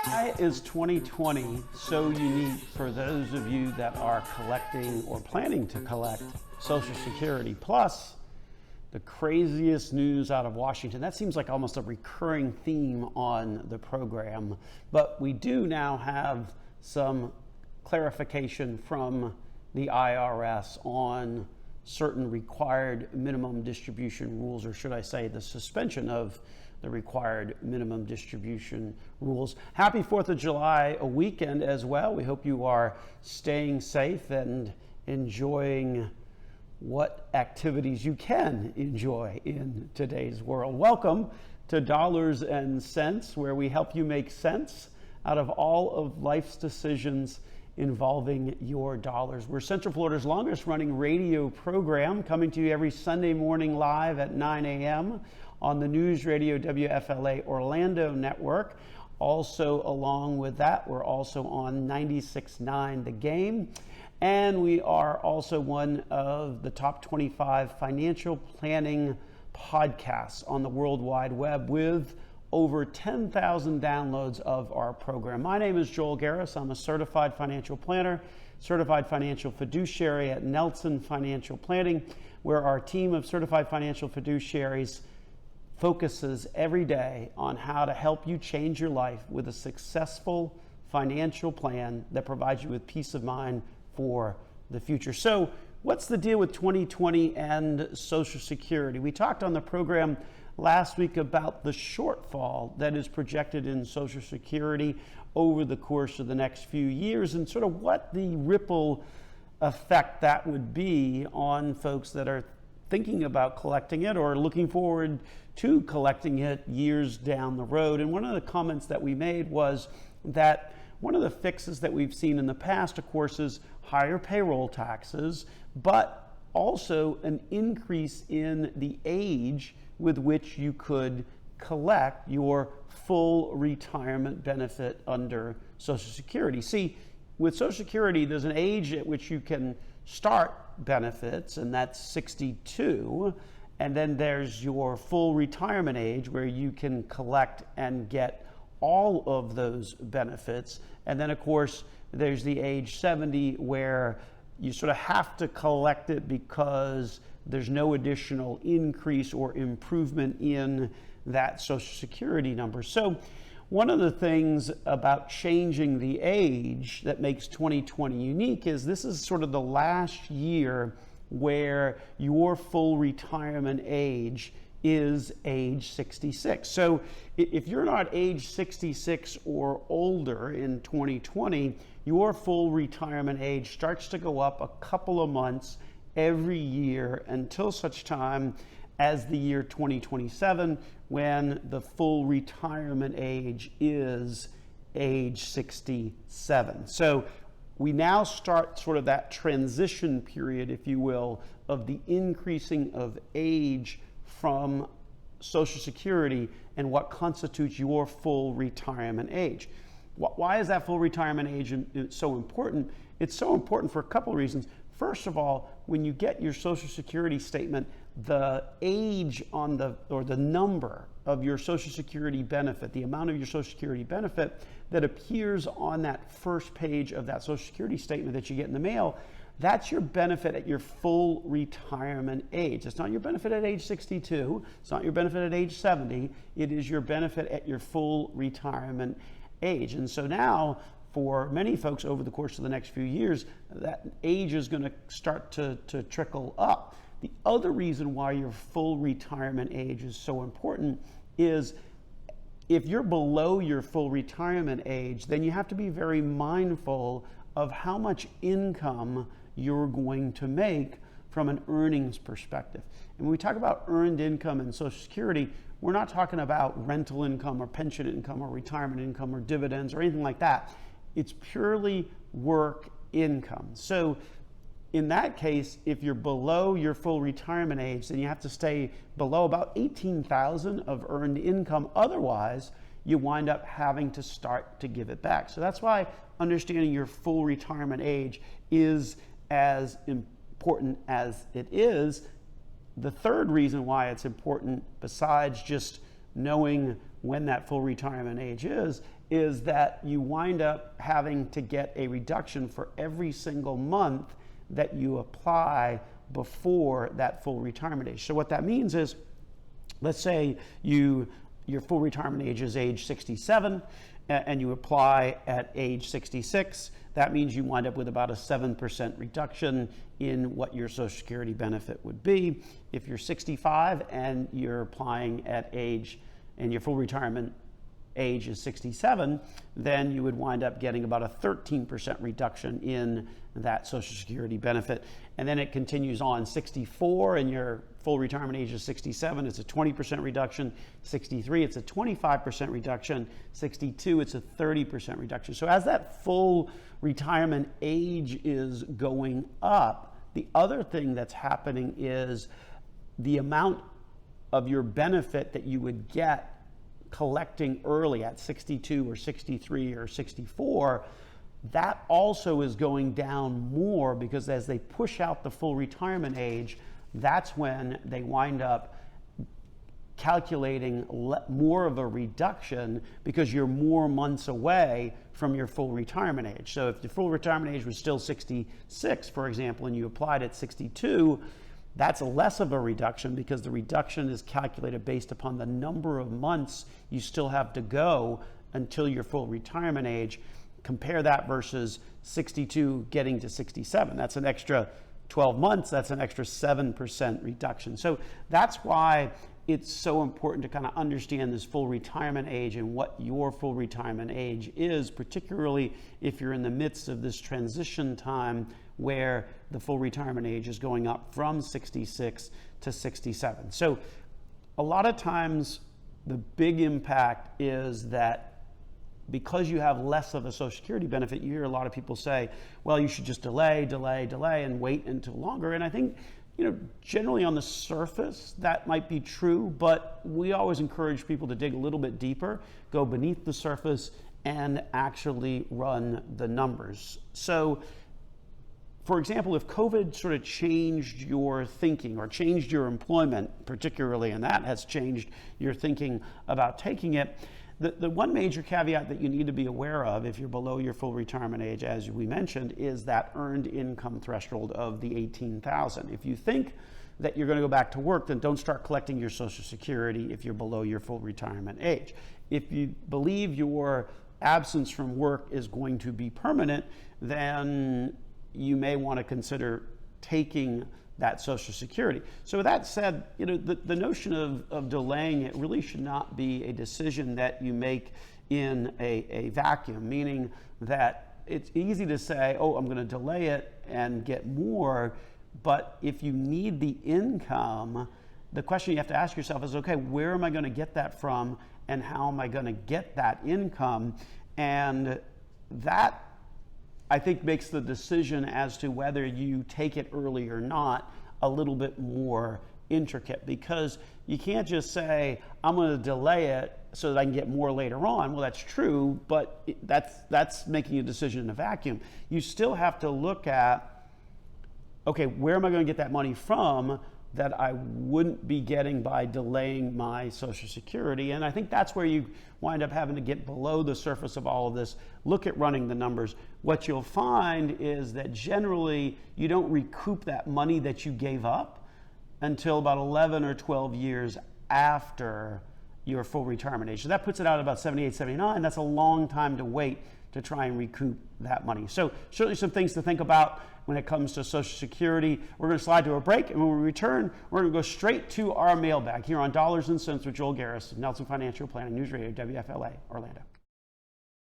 Why is 2020 so unique for those of you that are collecting or planning to collect Social Security? Plus, the craziest news out of Washington. That seems like almost a recurring theme on the program, but we do now have some clarification from the IRS on certain required minimum distribution rules, or should I say the suspension of the required minimum distribution rules. Happy 4th of July a weekend as well. We hope you are staying safe and enjoying what activities you can enjoy in today's world. Welcome to Dollars and Cents, where we help you make sense out of all of life's decisions involving your dollars. We're Central Florida's longest running radio program, coming to you every Sunday morning live at 9 a.m. on the News Radio WFLA Orlando network. Also, along with that, we're also on 96.9 The Game. And we are also one of the top 25 financial planning podcasts on the World Wide Web, with over 10,000 downloads of our program. My name is Joel Garris. I'm a certified financial planner, certified financial fiduciary at Nelson Financial Planning, where our team of certified financial fiduciaries focuses every day on how to help you change your life with a successful financial plan that provides you with peace of mind for the future. So what's the deal with 2020 and Social Security? We talked on the program last week about the shortfall that is projected in Social Security over the course of the next few years, and sort of what the ripple effect that would be on folks that are thinking about collecting it or looking forward to collecting it years down the road. And one of the comments that we made was that one of the fixes that we've seen in the past, of course, is higher payroll taxes, but also an increase in the age with which you could collect your full retirement benefit under Social Security. See, with Social Security, there's an age at which you can start benefits, and that's 62. And then there's your full retirement age, where you can collect and get all of those benefits. And then, of course, there's the age 70, where you sort of have to collect it because there's no additional increase or improvement in that Social Security number. So one of the things about changing the age that makes 2020 unique is this is sort of the last year where your full retirement age is age 66. So if you're not age 66 or older in 2020, your full retirement age starts to go up a couple of months every year until such time as the year 2027, when the full retirement age is age 67. So we now start sort of that transition period, if you will, of the increasing of age from Social Security and what constitutes your full retirement age. Why is that full retirement age so important? It's so important for a couple of reasons. First of all, when you get your Social Security statement, the age on the number of your Social Security benefit, the amount of your Social Security benefit that appears on that first page of that Social Security statement that you get in the mail, that's your benefit at your full retirement age. It's not your benefit at age 62. It's not your benefit at age 70. It is your benefit at your full retirement age. And so now, for many folks over the course of the next few years, that age is going to start to trickle up. The other reason why your full retirement age is so important is if you're below your full retirement age, then you have to be very mindful of how much income you're going to make from an earnings perspective. And when we talk about earned income and Social Security, we're not talking about rental income or pension income or retirement income or dividends or anything like that. It's purely work income. So in that case, if you're below your full retirement age, then you have to stay below about 18,000 of earned income. Otherwise, you wind up having to start to give it back. So that's why understanding your full retirement age is as important as it is. The third reason why it's important, besides just knowing when that full retirement age is that you wind up having to get a reduction for every single month that you apply before that full retirement age. So what that means is, let's say your full retirement age is age 67 and you apply at age 66. That means you wind up with about a 7% reduction in what your Social Security benefit would be. If you're 65 and you're applying at age, and your full retirement age is 67, then you would wind up getting about a 13% reduction in that Social Security benefit. And then it continues on. 64 and your full retirement age is 67, it's a 20% reduction. 63, it's a 25% reduction. 62, it's a 30% reduction. So as that full retirement age is going up, the other thing that's happening is the amount of your benefit that you would get collecting early at 62 or 63 or 64, that also is going down more, because as they push out the full retirement age, that's when they wind up calculating more of a reduction, because you're more months away from your full retirement age. So if the full retirement age was still 66, for example, and you applied at 62, that's less of a reduction, because the reduction is calculated based upon the number of months you still have to go until your full retirement age. Compare that versus 62 getting to 67. That's an extra 12 months, that's an extra 7% reduction. So that's why it's so important to kind of understand this full retirement age and what your full retirement age is, particularly if you're in the midst of this transition time where the full retirement age is going up from 66 to 67. So a lot of times the big impact is that because you have less of a Social Security benefit, you hear a lot of people say, well, you should just delay and wait until longer. And I think, generally on the surface, that might be true, but we always encourage people to dig a little bit deeper, go beneath the surface, and actually run the numbers. So, for example, if COVID sort of changed your thinking or changed your employment particularly, and that has changed your thinking about taking it, the one major caveat that you need to be aware of if you're below your full retirement age, as we mentioned, is that earned income threshold of the $18,000. If you think that you're going to go back to work, then don't start collecting your Social Security if you're below your full retirement age. If you believe your absence from work is going to be permanent, then you may want to consider taking that Social Security. So with that said, the notion of delaying it really should not be a decision that you make in a vacuum, meaning that it's easy to say, oh, I'm going to delay it and get more, but if you need the income, the question you have to ask yourself is, okay, where am I going to get that from, and how am I going to get that income? And that, I think, makes the decision as to whether you take it early or not a little bit more intricate, because you can't just say, I'm going to delay it so that I can get more later on. Well, that's true, but that's making a decision in a vacuum. You still have to look at, okay, where am I going to get that money from that I wouldn't be getting by delaying my Social Security? And I think that's where you wind up having to get below the surface of all of this, look at running the numbers. What you'll find is that generally you don't recoup that money that you gave up until about 11 or 12 years after your full retirement age. So that puts it out at about 78, 79. That's a long time to wait to try and recoup that money. So certainly some things to think about when it comes to Social Security. We're going to slide to a break, and when we return, we're going to go straight to our mailbag here on Dollars and Cents with Joel Garris of Nelson Financial Planning News Radio, WFLA, Orlando.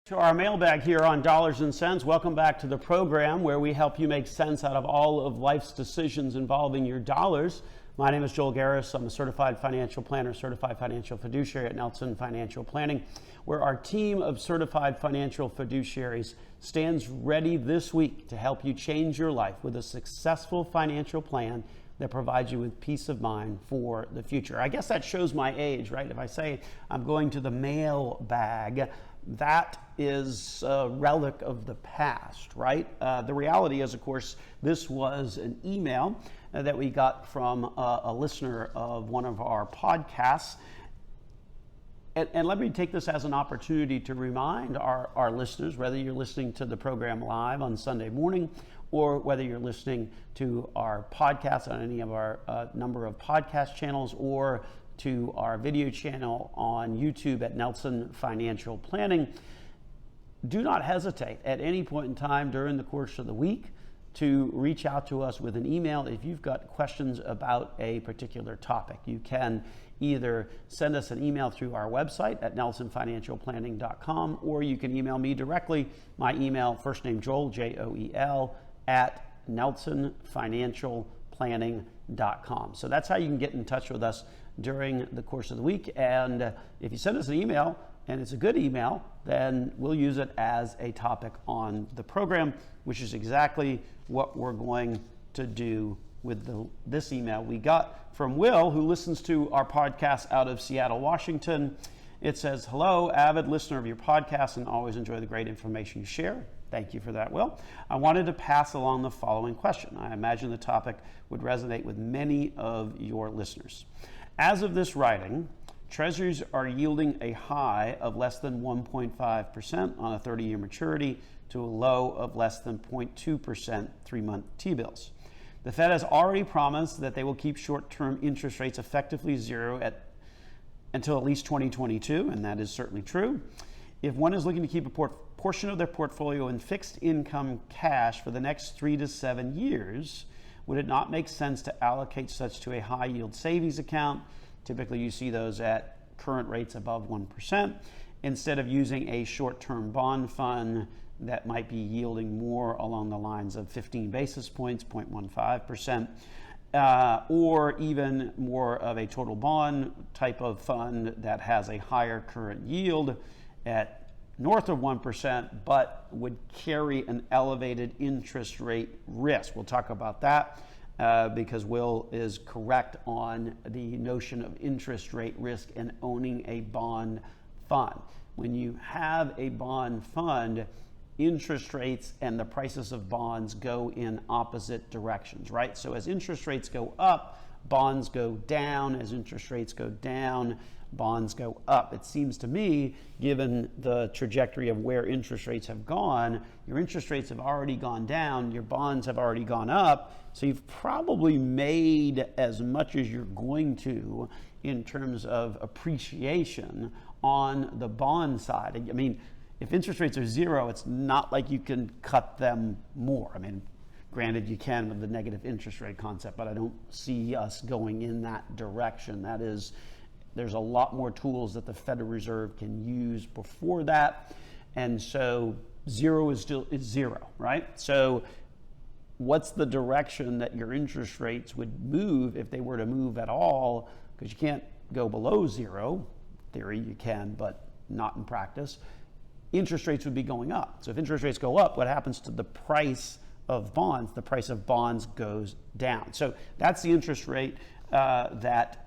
To our mailbag here on Dollars and Cents. Welcome back to the program where we help you make sense out of all of life's decisions involving your dollars. My name is Joel Garris. I'm a certified financial planner, certified financial fiduciary at Nelson Financial Planning, where our team of certified financial fiduciaries stands ready this week to help you change your life with a successful financial plan that provides you with peace of mind for the future. I guess that shows my age, right? If I say I'm going to the mailbag, that is a relic of the past, right? The reality is, of course, this was an email that we got from a listener of one of our podcasts. And let me take this as an opportunity to remind our listeners, whether you're listening to the program live on Sunday morning or whether you're listening to our podcast on any of our number of podcast channels or to our video channel on YouTube at Nelson Financial Planning, do not hesitate at any point in time during the course of the week to reach out to us with an email if you've got questions about a particular topic. You can either send us an email through our website at nelsonfinancialplanning.com, or you can email me directly. My email, first name Joel, Joel, at nelsonfinancialplanning.com. So that's how you can get in touch with us during the course of the week. And if you send us an email, and it's a good email, then we'll use it as a topic on the program, which is exactly what we're going to do with this email we got from Will, who listens to our podcast out of Seattle, Washington. It says, "Hello, avid listener of your podcast and always enjoy the great information you share." Thank you for that, Will. I wanted to pass along the following question. I imagine the topic would resonate with many of your listeners. As of this writing, Treasuries are yielding a high of less than 1.5% on a 30-year maturity to a low of less than 0.2% 3-month T-bills. The Fed has already promised that they will keep short-term interest rates effectively zero until at least 2022, and that is certainly true. If one is looking to keep a portion of their portfolio in fixed income cash for the next 3 to 7 years, would it not make sense to allocate such to a high-yield savings account? Typically, you see those at current rates above 1%, instead of using a short-term bond fund that might be yielding more along the lines of 15 basis points, 0.15%, or even more of a total bond type of fund that has a higher current yield at north of 1%, but would carry an elevated interest rate risk. We'll talk about that because Will is correct on the notion of interest rate risk and owning a bond fund. When you have a bond fund, interest rates and the prices of bonds go in opposite directions, right? So as interest rates go up, bonds go down. As interest rates go down, bonds go up. It seems to me, given the trajectory of where interest rates have gone, your interest rates have already gone down, your bonds have already gone up, so you've probably made as much as you're going to in terms of appreciation on the bond side. I mean, if interest rates are zero, it's not like you can cut them more. I mean, granted, you can with the negative interest rate concept, but I don't see us going in that direction. That is, there's a lot more tools that the Federal Reserve can use before that. And so zero is zero, right? So what's the direction that your interest rates would move if they were to move at all? Because you can't go below zero. In theory, you can, but not in practice. Interest rates would be going up. So if interest rates go up, what happens to the price of bonds? The price of bonds goes down. So that's the interest rate that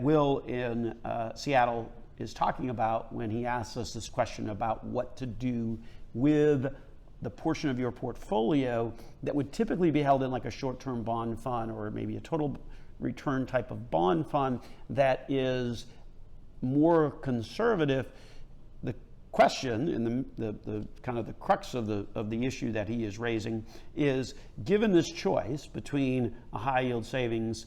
Will in Seattle is talking about when he asks us this question about what to do with the portion of your portfolio that would typically be held in like a short-term bond fund or maybe a total return type of bond fund that is more conservative. The question and the kind of the crux of the issue that he is raising is, given this choice between a high yield savings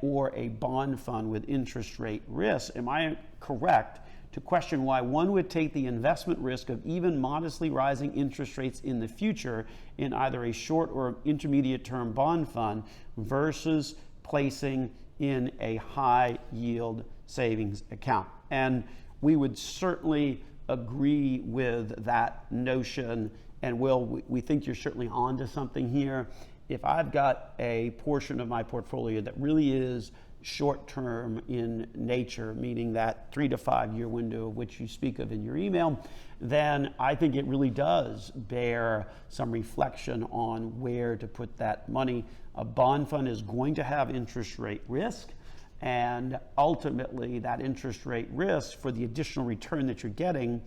or a bond fund with interest rate risk, am I correct to question why one would take the investment risk of even modestly rising interest rates in the future in either a short or intermediate term bond fund versus placing in a high yield savings account? And we would certainly agree with that notion. And Will, we think you're certainly onto something here. If I've got a portion of my portfolio that really is short-term in nature, meaning that 3 to 5 year window of which you speak of in your email, then I think it really does bear some reflection on where to put that money. A bond fund is going to have interest rate risk, and ultimately that interest rate risk for the additional return that you're getting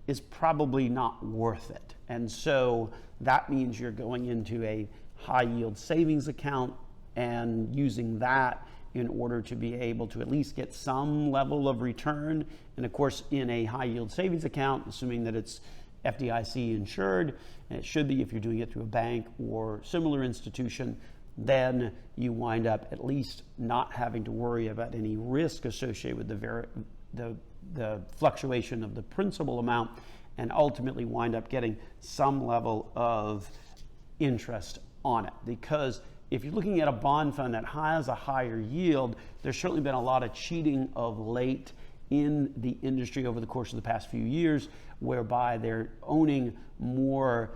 is probably not worth it. And so that means you're going into a high yield savings account and using that in order to be able to at least get some level of return. And of course, in a high yield savings account, assuming that it's FDIC insured, and it should be if you're doing it through a bank or similar institution, then you wind up at least not having to worry about any risk associated with the fluctuation of the principal amount, and ultimately wind up getting some level of interest on it. Because if you're looking at a bond fund that has a higher yield, there's certainly been a lot of cheating of late in the industry over the course of the past few years, whereby they're owning more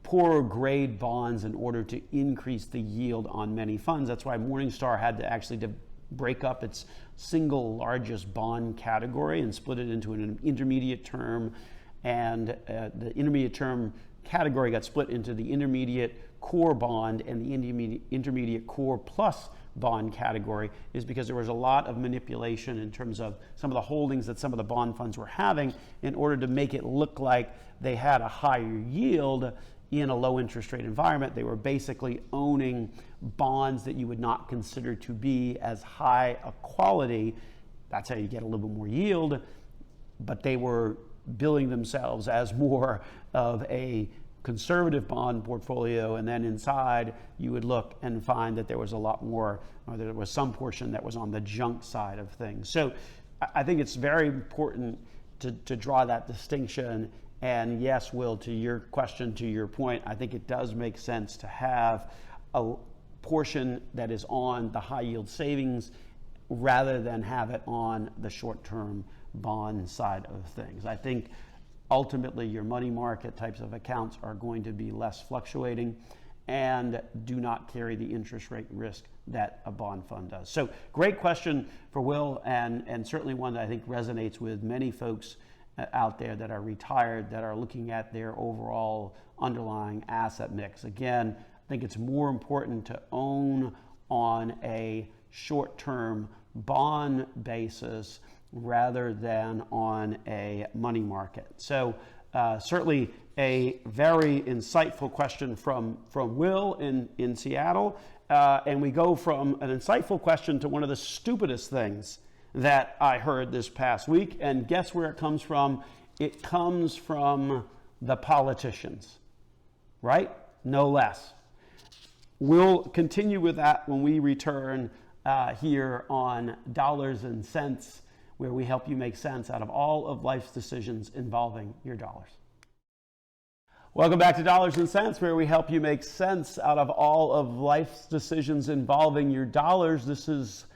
poorer grade bonds in order to increase the yield on many funds. That's why Morningstar had to actually break up its single largest bond category and split it into an intermediate term, and the intermediate term category got split into the intermediate core bond and the intermediate core plus bond category, is because there was a lot of manipulation in terms of some of the holdings that some of the bond funds were having in order to make it look like they had a higher yield in a low interest rate environment. They were basically owning bonds that you would not consider to be as high a quality. That's how you get a little bit more yield, but they were billing themselves as more of a conservative bond portfolio, and then inside you would look and find that there was a lot more, or there was some portion that was on the junk side of things. So I think it's very important to draw that distinction. And yes, Will, to your question, to your point, I think it does make sense to have a portion that is on the high yield savings rather than have it on the short-term bond side of things. I think ultimately your money market types of accounts are going to be less fluctuating and do not carry the interest rate risk that a bond fund does. So great question for Will, and certainly one that I think resonates with many folks out there that are retired, that are looking at their overall underlying asset mix. Again, I think it's more important to own on a short-term bond basis rather than on a money market. So certainly a very insightful question from Will in Seattle. And we go from an insightful question to one of the stupidest things that I heard this past week. And guess where it comes from? It comes from the politicians, right? No less. We'll continue with that when we return here on Dollars and Cents, where we help you make sense out of all of life's decisions involving your dollars. Welcome back to Dollars and Cents, where we help you make sense out of all of life's decisions involving your dollars. This is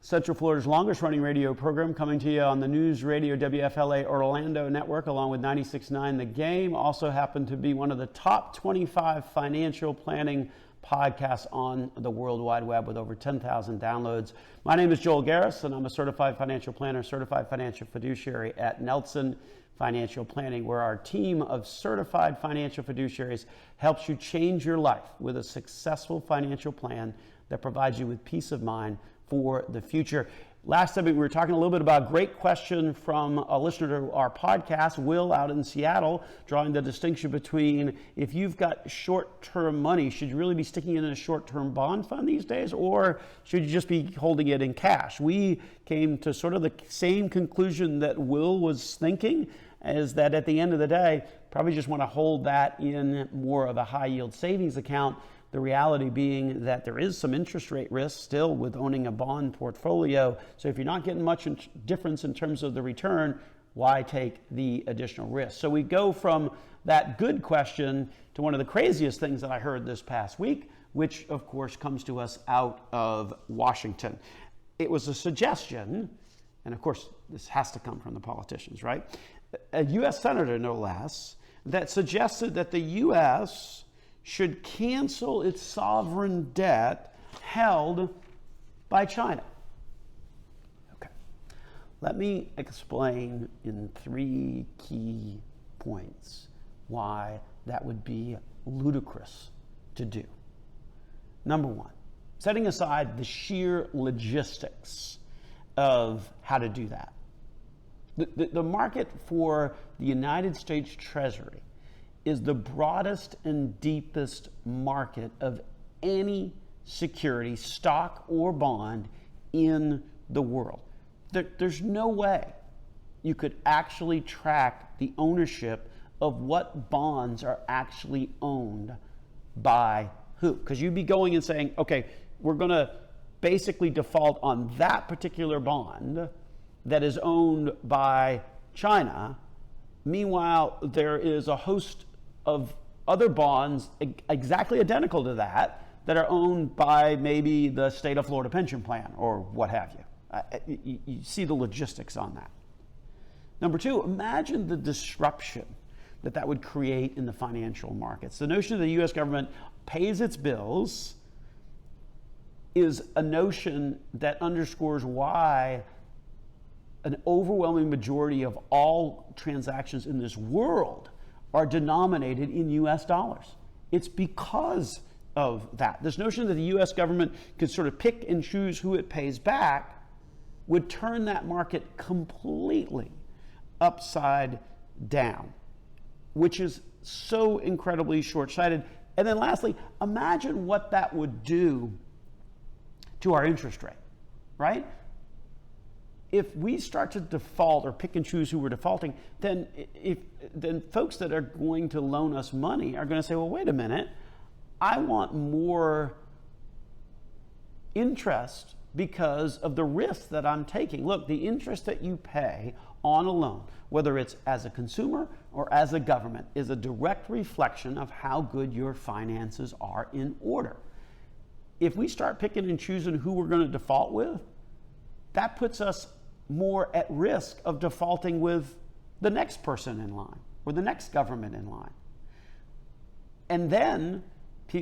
Central Florida's longest running radio program, coming to you on the News Radio WFLA Orlando network, along with 96.9 The Game. Also happen to be one of the top 25 financial planning podcasts on the World Wide Web with over 10,000 downloads. My name is Joel Garris, and I'm a certified financial planner, certified financial fiduciary at Nelson Financial Planning, where our team of certified financial fiduciaries helps you change your life with a successful financial plan that provides you with peace of mind for the future. Last time we were talking a little bit about a great question from a listener to our podcast, Will out in Seattle, drawing the distinction between if you've got short-term money, should you really be sticking it in a short-term bond fund these days, or should you just be holding it in cash? We came to sort of the same conclusion that Will was thinking, is that at the end of the day, probably just want to hold that in more of a high-yield savings account. The reality being that there is some interest rate risk still with owning a bond portfolio. So if you're not getting much difference in terms of the return, why take the additional risk? So we go from that good question to one of the craziest things that I heard this past week, which of course comes to us out of Washington. It was a suggestion, and of course this has to come from the politicians, right? A U.S. senator, no less, that suggested that the U.S. should cancel its sovereign debt held by China. Okay, let me explain in 3 key points why that would be ludicrous to do. Number one, setting aside the sheer logistics of how to do that. The market for the United States Treasury is the broadest and deepest market of any security, stock or bond, in the world. There's no way you could actually track the ownership of what bonds are actually owned by who. Because you'd be going and saying, okay, we're going to basically default on that particular bond that is owned by China. Meanwhile, there is a host of other bonds exactly identical to that are owned by maybe the state of Florida pension plan or what have you. You see the logistics on that. Number two, imagine the disruption that would create in the financial markets. The notion that the U.S. government pays its bills is a notion that underscores why an overwhelming majority of all transactions in this world are denominated in U.S. dollars. It's because of that. This notion that the U.S. government could sort of pick and choose who it pays back would turn that market completely upside down, which is so incredibly short-sighted. And then lastly, imagine what that would do to our interest rate, right? If we start to default or pick and choose who we're defaulting, then folks that are going to loan us money are going to say, well, wait a minute, I want more interest because of the risk that I'm taking. Look, the interest that you pay on a loan, whether it's as a consumer or as a government, is a direct reflection of how good your finances are in order. If we start picking and choosing who we're going to default with, that puts us more at risk of defaulting with the next person in line or the next government in line. And then,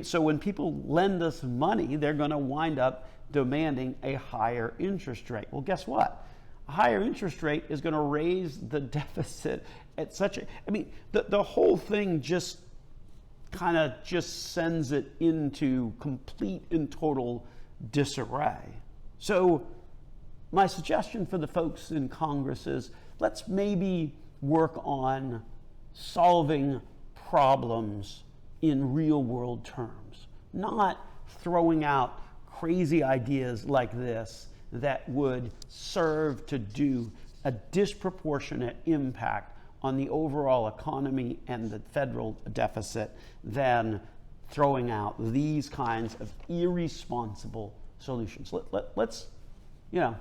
so when people lend us money, they're going to wind up demanding a higher interest rate. Well, guess what? A higher interest rate is going to raise the deficit at such a, I mean, the whole thing just kind of just sends it into complete and total disarray. So my suggestion for the folks in Congress is let's maybe work on solving problems in real world terms, not throwing out crazy ideas like this that would serve to do a disproportionate impact on the overall economy and the federal deficit than throwing out these kinds of irresponsible solutions. Let's,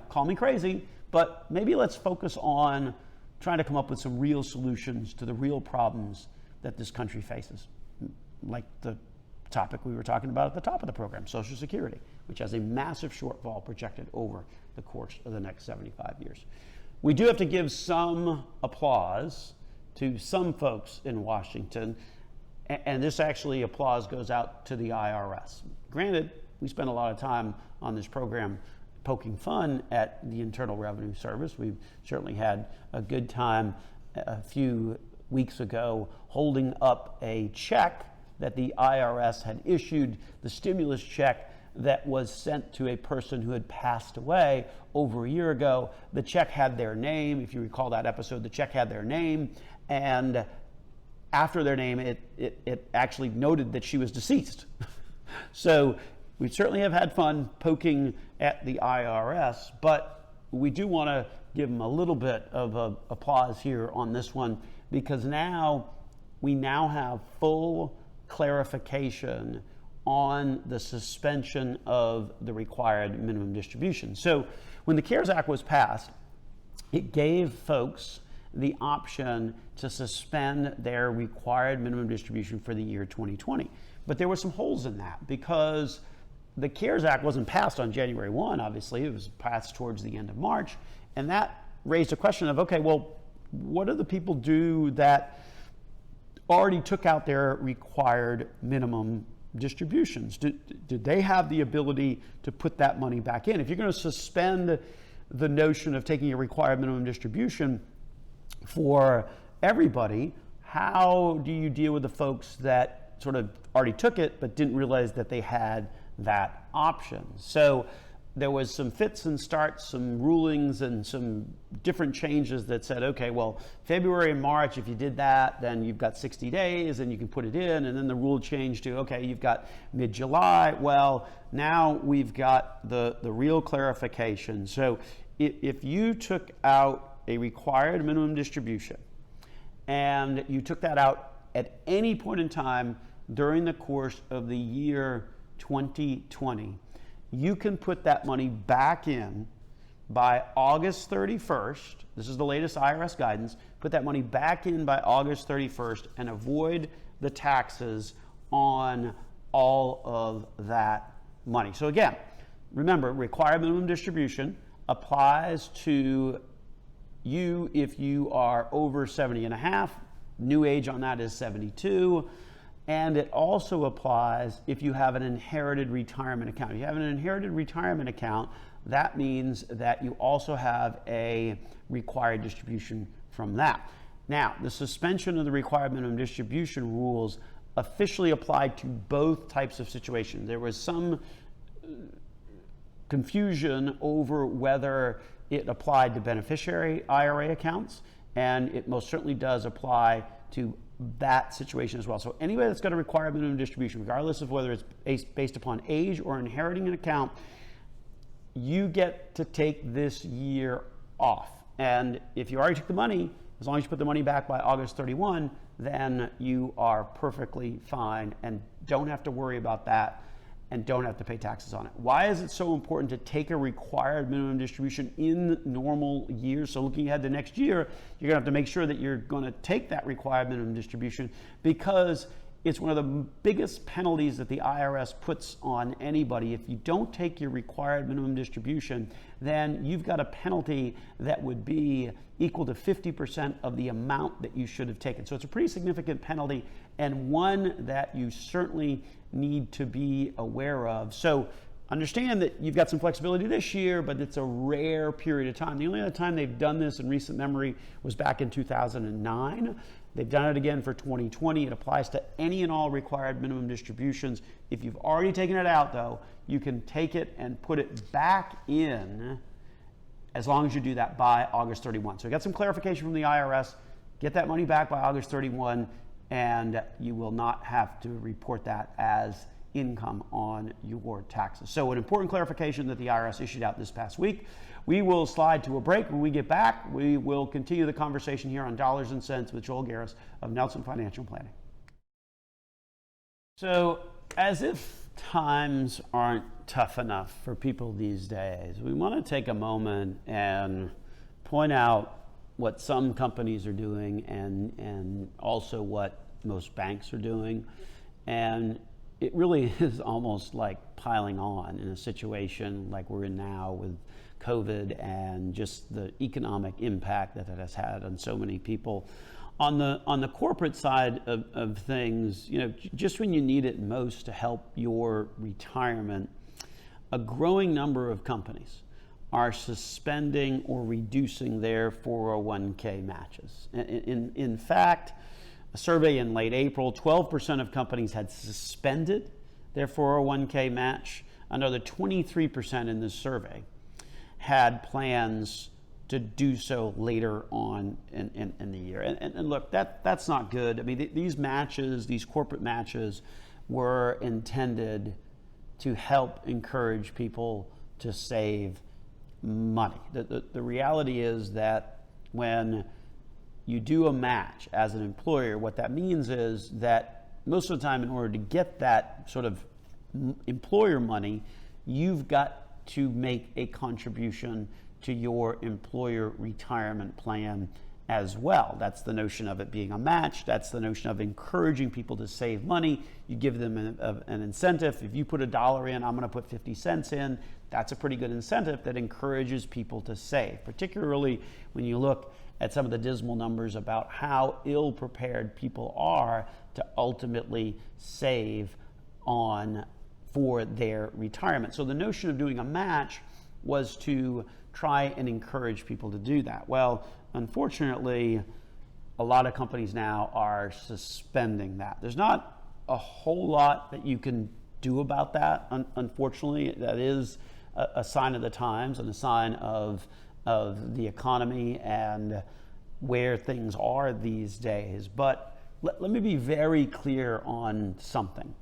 call me crazy, but maybe let's focus on trying to come up with some real solutions to the real problems that this country faces, like the topic we were talking about at the top of the program, Social Security, which has a massive shortfall projected over the course of the next 75 years. We do have to give some applause to some folks in Washington, and this actually applause goes out to the IRS. Granted, we spent a lot of time on this program poking fun at the Internal Revenue Service. We've certainly had a good time a few weeks ago holding up a check that the IRS had issued, the stimulus check that was sent to a person who had passed away over a year ago. The check had their name. If you recall that episode, the check had their name, and after their name, it actually noted that she was deceased. So we certainly have had fun poking at the IRS, but we do want to give them a little bit of applause here on this one, because we now have full clarification on the suspension of the required minimum distribution. So when the CARES Act was passed, it gave folks the option to suspend their required minimum distribution for the year 2020. But there were some holes in that because the CARES Act wasn't passed on January 1, obviously. It was passed towards the end of March. And that raised a question of, okay, well, what do the people do that already took out their required minimum distributions? Did they have the ability to put that money back in? If you're going to suspend the notion of taking a required minimum distribution for everybody, how do you deal with the folks that sort of already took it but didn't realize that they had that option? So there was some fits and starts, some rulings and some different changes that said, okay, well, February and March, if you did that, then you've got 60 days and you can put it in. And then the rule changed to, okay, you've got mid-July. Well, now we've got the real clarification. So if you took out a required minimum distribution and you took that out at any point in time during the course of the year 2020, you can put that money back in by August 31st. This is the latest IRS guidance. Put that money back in by August 31st and avoid the taxes on all of that money. So again, remember, required minimum distribution applies to you if you are over 70 and a half. New age on that is 72. And it also applies if you have an inherited retirement account. If you have an inherited retirement account, that means that you also have a required distribution from that. Now, the suspension of the required minimum distribution rules officially applied to both types of situations. There was some confusion over whether it applied to beneficiary IRA accounts, and it most certainly does apply to that situation as well. So anybody that's got a required minimum distribution, regardless of whether it's based upon age or inheriting an account, you get to take this year off. And if you already took the money, as long as you put the money back by August 31, then you are perfectly fine and don't have to worry about that and don't have to pay taxes on it. Why is it so important to take a required minimum distribution in normal years? So looking ahead to next year, you're gonna have to make sure that you're gonna take that required minimum distribution, because it's one of the biggest penalties that the IRS puts on anybody. If you don't take your required minimum distribution, then you've got a penalty that would be equal to 50% of the amount that you should have taken. So it's a pretty significant penalty, and one that you certainly need to be aware of. So understand that you've got some flexibility this year, but it's a rare period of time. The only other time they've done this in recent memory was back in 2009. They've done it again for 2020. It applies to any and all required minimum distributions. If you've already taken it out, though, you can take it and put it back in as long as you do that by August 31. So get some clarification from the IRS, get that money back by August 31, and you will not have to report that as income on your taxes. So an important clarification that the IRS issued out this past week. We will slide to a break. When we get back, we will continue the conversation here on Dollars and Cents with Joel Garris of Nelson Financial Planning. So as if times aren't tough enough for people these days, we want to take a moment and point out what some companies are doing and also what most banks are doing. And it really is almost like piling on in a situation like we're in now with COVID and just the economic impact that it has had on so many people. On the corporate side of things, you know, just when you need it most to help your retirement, a growing number of companies are suspending or reducing their 401k matches. In fact, a survey in late April, 12% of companies had suspended their 401k match. Another 23% in this survey had plans to do so later on in the year. And look, that's not good. I mean, these matches, these corporate matches, were intended to help encourage people to save money. The reality is that when you do a match as an employer, what that means is that most of the time, in order to get that sort of employer money, you've got to make a contribution to your employer retirement plan as well. That's the notion of it being a match. That's the notion of encouraging people to save money. You give them an incentive. If you put $1 in, I'm going to put 50 cents in. That's a pretty good incentive that encourages people to save, particularly when you look at some of the dismal numbers about how ill prepared people are to ultimately save on for their retirement. So the notion of doing a match was to try and encourage people to do that. Well, unfortunately, a lot of companies now are suspending that. There's not a whole lot that you can do about that, unfortunately. That is a sign of the times and a sign of the economy and where things are these days. But let me be very clear on something.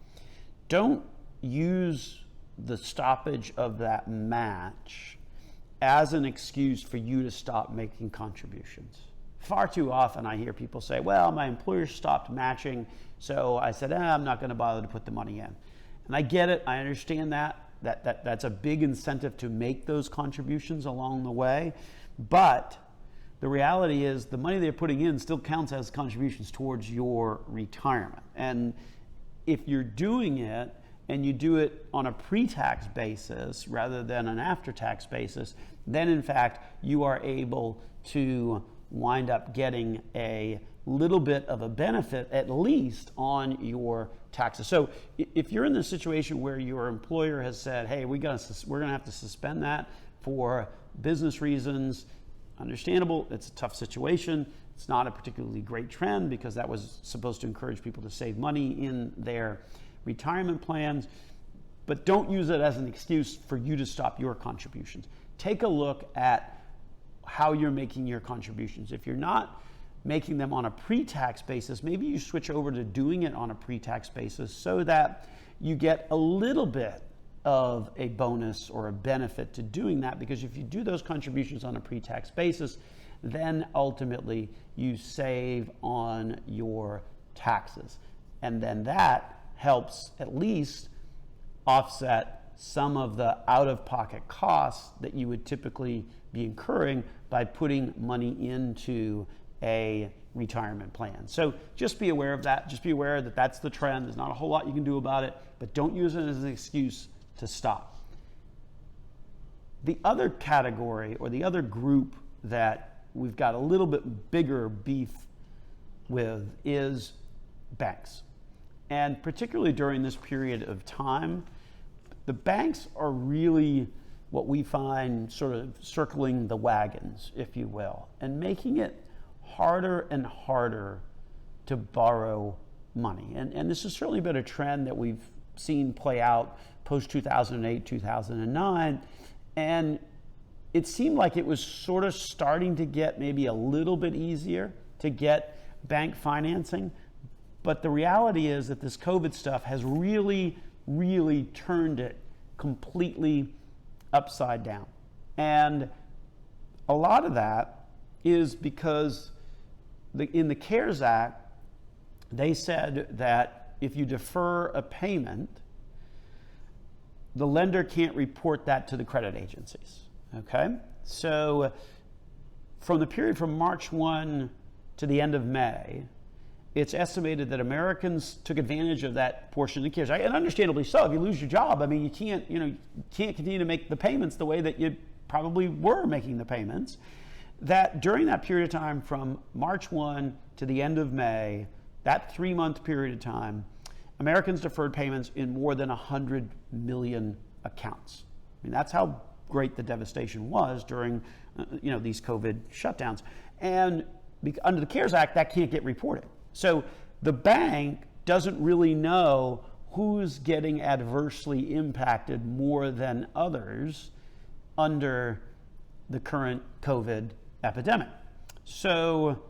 Don't use the stoppage of that match as an excuse for you to stop making contributions. Far too often I hear people say, well, my employer stopped matching, so I said, I'm not going to bother to put the money in. And I get it. I understand that's a big incentive to make those contributions along the way. But the reality is the money they're putting in still counts as contributions towards your retirement. And if you're doing it and you do it on a pre-tax basis rather than an after-tax basis, then in fact you are able to wind up getting a little bit of a benefit, at least on your taxes. So if you're in the situation where your employer has said, hey, we're going to have to suspend that for business reasons, understandable, it's a tough situation. It's not a particularly great trend because that was supposed to encourage people to save money in their retirement plans, but don't use it as an excuse for you to stop your contributions. Take a look at how you're making your contributions. If you're not making them on a pre-tax basis, maybe you switch over to doing it on a pre-tax basis so that you get a little bit of a bonus or a benefit to doing that, because if you do those contributions on a pre-tax basis, then ultimately you save on your taxes. And then that helps at least offset some of the out-of-pocket costs that you would typically be incurring by putting money into a retirement plan. So just be aware of that. Just be aware that that's the trend. There's not a whole lot you can do about it, but don't use it as an excuse to stop. The other category or the other group that we've got a little bit bigger beef with is banks. And particularly during this period of time, the banks are really what we find sort of circling the wagons, if you will, and making it harder and harder to borrow money. And this has certainly been a trend that we've seen play out post-2008, 2009. And it seemed like it was sort of starting to get maybe a little bit easier to get bank financing. But the reality is that this COVID stuff has really, really turned it completely upside down. And a lot of that is because in the CARES Act, they said that if you defer a payment, the lender can't report that to the credit agencies, okay? So from the period from March 1 to the end of May, it's estimated that Americans took advantage of that portion of the CARES Act, and understandably so. If you lose your job, I mean, you can't continue to make the payments the way that you probably were making the payments. That during that period of time from March 1 to the end of May, that 3-month period of time, Americans deferred payments in more than 100 million accounts. I mean, that's how great the devastation was during these COVID shutdowns. And under the CARES Act, that can't get reported. So the bank doesn't really know who's getting adversely impacted more than others under the current COVID epidemic. So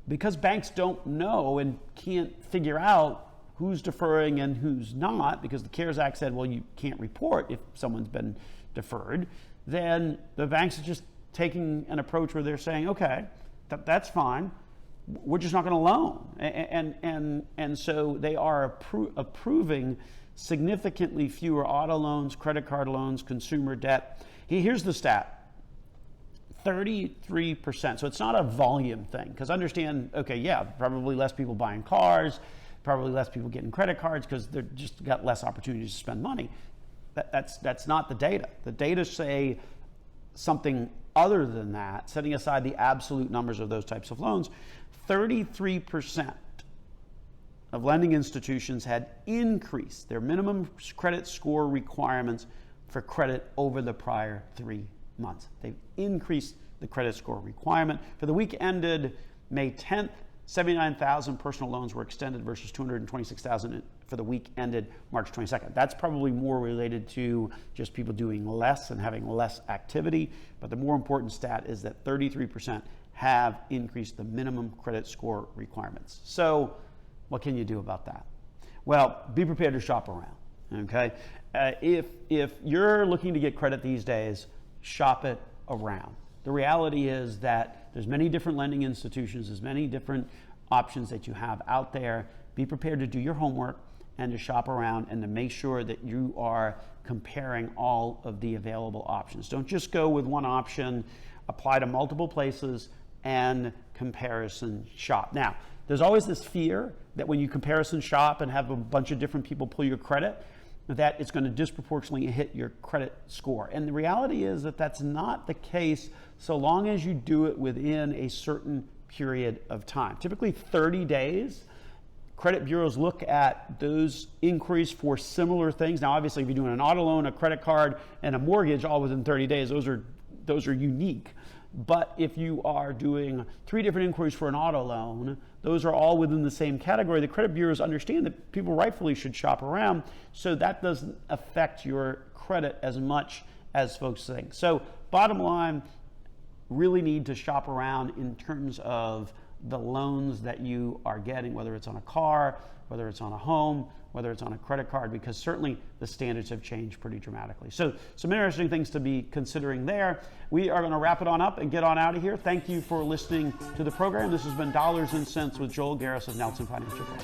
because banks don't know and can't figure out who's deferring and who's not, because the CARES Act said, well, you can't report if someone's been deferred, then the banks are just taking an approach where they're saying, okay, that's fine. We're just not going to loan. And so they are approving significantly fewer auto loans, credit card loans, consumer debt. Here's the stat. 33%. So it's not a volume thing, because understand, okay, yeah, probably less people buying cars, probably less people getting credit cards because they're just got less opportunities to spend money. That's not the data. The data say something other than that, setting aside the absolute numbers of those types of loans. 33% of lending institutions had increased their minimum credit score requirements for credit over the prior 3 months. They've increased the credit score requirement. For the week ended May 10th, 79,000 personal loans were extended versus 226,000 for the week ended March 22nd. That's probably more related to just people doing less and having less activity. But the more important stat is that 33% have increased the minimum credit score requirements. So what can you do about that? Well, be prepared to shop around, okay? If you're looking to get credit these days, shop it around. The reality is that there's many different lending institutions, there's many different options that you have out there. Be prepared to do your homework and to shop around and to make sure that you are comparing all of the available options. Don't just go with one option, apply to multiple places and comparison shop. Now, there's always this fear that when you comparison shop and have a bunch of different people pull your credit, that it's going to disproportionately hit your credit score. And the reality is that that's not the case so long as you do it within a certain period of time. Typically 30 days. Credit bureaus look at those inquiries for similar things. Now, obviously, if you're doing an auto loan, a credit card, and a mortgage all within 30 days, those are unique. But if you are doing 3 different inquiries for an auto loan, those are all within the same category. The credit bureaus understand that people rightfully should shop around, so that doesn't affect your credit as much as folks think. So bottom line, really need to shop around in terms of the loans that you are getting, whether it's on a car, whether it's on a home, whether it's on a credit card, because certainly the standards have changed pretty dramatically. So some interesting things to be considering there. We are going to wrap it on up and get on out of here. Thank you for listening to the program. This has been Dollars and Cents with Joel Garris of Nelson Financial Group.